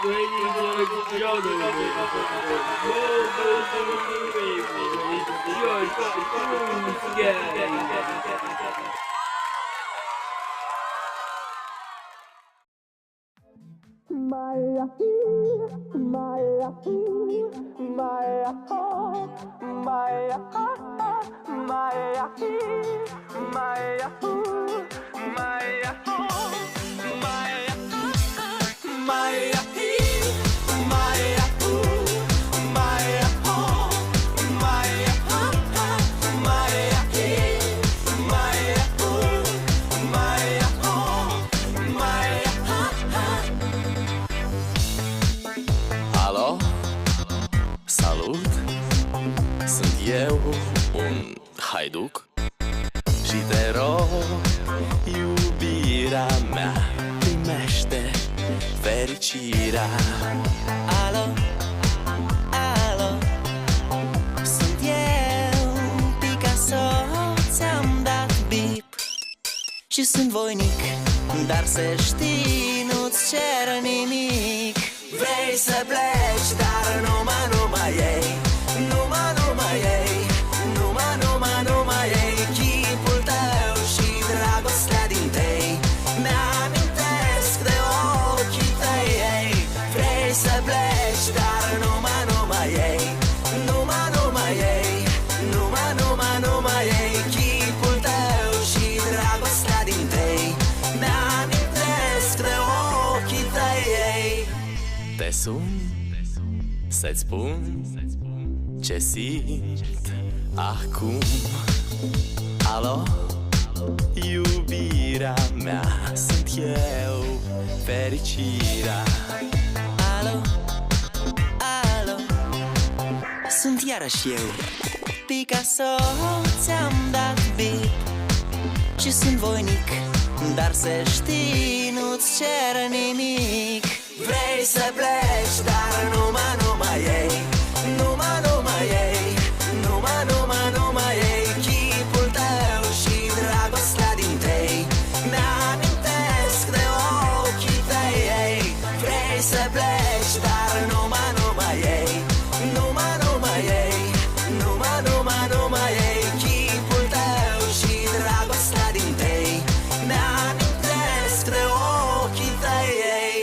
Ladies and gentlemen, Alo? Salut! Sunt eu, un haiduc și te rog, iubirea mea, primește fericirea. Alo? Alo? Sunt eu, Picasso, ți-am dat bip și sunt voinic, dar să știi, nu-ți cer nimic. Vrei să pleci, dar numai ei, numai ei, numai ei, chipul tău și dragostea din tei mi-amintesc de ochii tăi, ei. Vrei să pleci, dar numai ei, numai ei, numai ei, chipul tău și dragostea din tei mi-amintesc de ochii tăi, ei. Te sun să-ți spun ce simt acum. Alo? Iubirea mea, sunt eu, fericirea. Alo? Alo? Sunt iarăși eu, Picasso, ți-am dat bip și sunt voinic, dar să știi, nu-ți cer nimic. Vrei să pleci, dar numai ei, numai ei, numai ei, chipul tău și dragostea din tei mi-amintesc de ochii tăi, ei. Vrei să pleci, dar numai ei, numai ei, numai ei, chipul tău și dragostea din tei mi-amintesc de ochii tăi, ei.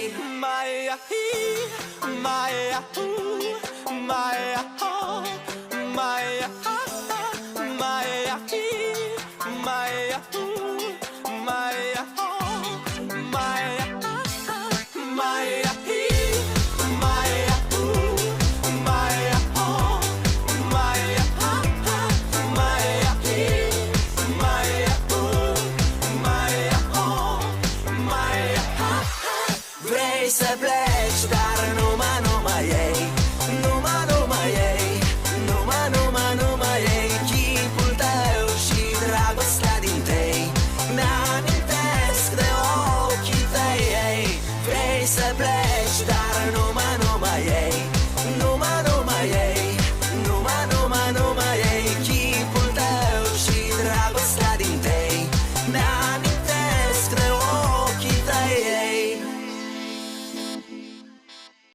Vrei să pleci,